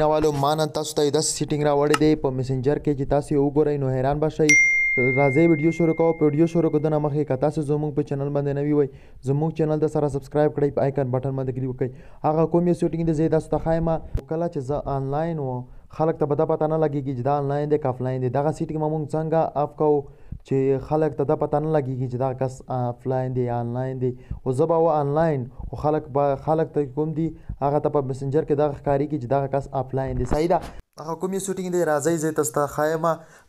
مینوالو ما نن تاسو ته داسې سیټینګ راوړی دی په میسنجر کې چې تاسو یې وګورئ نو حیران به شئ. راځئ ویډیو شروع کوو. په ویډیو شروع کېدو نه مخکې که تاسو زموږ په چینل باندې نوي وئ زموږ چینل ته سره سبسکرایب کړئ، په آیکن بټن باندې کلیک وکړئ. هغه کوم یو سیټینګ دی زه یې تاسو ته ښایم. کله چې زه آنلاین وم خلک ته به دا پته نه لګېږي چې دا آنلاین دی که آفلاین دی. دغه سیټینګ به موږ څنګه اف کوو چې خلک ته دا پته نه لګېږي چې دا کس آفلاین دی یا آنلاین دی. خو زه به آنلاین خو خلک ته کوم دي هغه ته په مسنجر کې دغه ښکارېږي چې دغه کس آفلاین دی. صحیح ده. هغه کوم یو سیټینګ دی راځئ زه یې تاسو ته ښایم.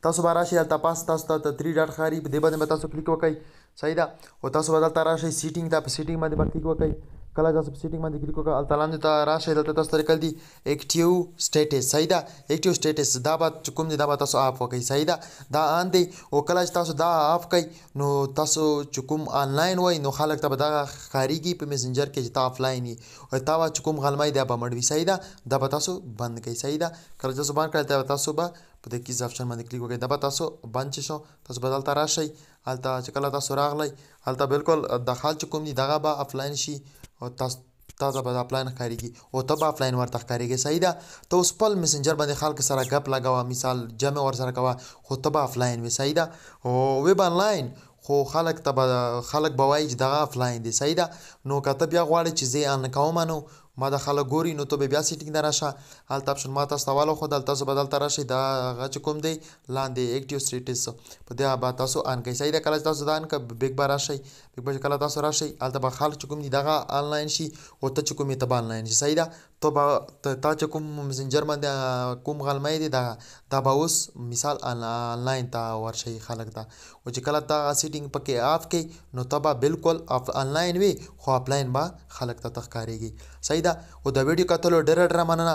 تاسو به راشئ هلته پاس تاسو ته 3 ډاټ ښکاري، په دې باندې به تاسو کلیک وکړئ. صحیح ده. او تاسو به دلته راشئ سیټینګ ته، په سیټینګ باندې به کلیک وکړئ. کله تاسو په سیټینګ باندې کلیک وکړئ هلته لاندې ته راشئ، دلته تاسو ته لیکل دي ایکټیو سټیټس. صحیح ده. ایکټیو سټیټس دا به چې کوم دی دا به تاسو آف وکړئ. صحیح ده. دا آن دی. او کله چې تاسو دا آف کړئ نو تاسو چې کوم آنلاین وئ نو خلک ته به دغه ښکارېږي په مسنجر کې چې ته آفلاین یې، او تا به چې کوم غلمی دی به مړ وي. صحیح ده. دا به تاسو بند کړئ. صحیح ده. کله چې تاسو بند کړئ تاسو به په دې کیز آپشن باندې کلیک وکړئ. دا به تاسو بند چې شو تاسو به دلته راشئ. هلته چې کله تاسو راغلی هلته بالکل دخل چې کوم دي دغه به آفلاین شي او تاسو ته به آفلاین ښکارېږي او ته به آفلاین ورته ښکارېږي. صحیح ده. ته اوس خپل مسنجر باندې خلکو سره ګپ لګوه، مثال جمع ورسره کوه، خو ته به آفلاین وي. صحیح ده. او وی به آنلاین خو خلک به وایي چې دغه آفلاین دی. صحیح ده. نو که ته بیا غواړې چې زه یې آن کوم نو ما د خلک ګوري نو ته به بیا سیټینګ ته راشه، هلته آپشن ما تاسو ته والوښودل، تاسو به دلته راشئ دا هغه چې کوم دی لاندې ایکټیو سټیټس په دې به تاسو آن کړئ. صحیح ده. کله چې تاسو دا آن کړئ بیک به راشئ، بیک به کله تاسو راشئ هلته به خلک چې کوم دي دغه آنلاین شي او ته چې کوم یې ته به آنلاین شي. صحیح ده. تا چې کوم مسنجر باندې کوم غلمی دی دا به اوس مثال آنلاین ته ورشئ خلک ته، او چې کله ته سیټینګ پکې آف کړئ نو ته به بالکل آنلاین وي خو آفلاین به خلک ته ښکارېږي. صحیح ده. او د ویډیو کتلو ډېره مننه.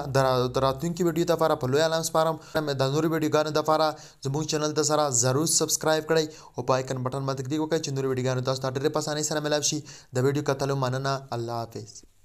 د راتلونکي ویډیو دپاره په لوی اعلان سپارم. د نورو ویډیوګانو دپاره زموږ چینل ته سره ضرور سبسکرایب کړئ او په آیکن بټن باندې کلیک وکړئ چې نورو ویډیوګانو تاسو ته ډېرې په اسانۍ سره ملاو شي. د ویډیو کتلو مننه. الله حافظ.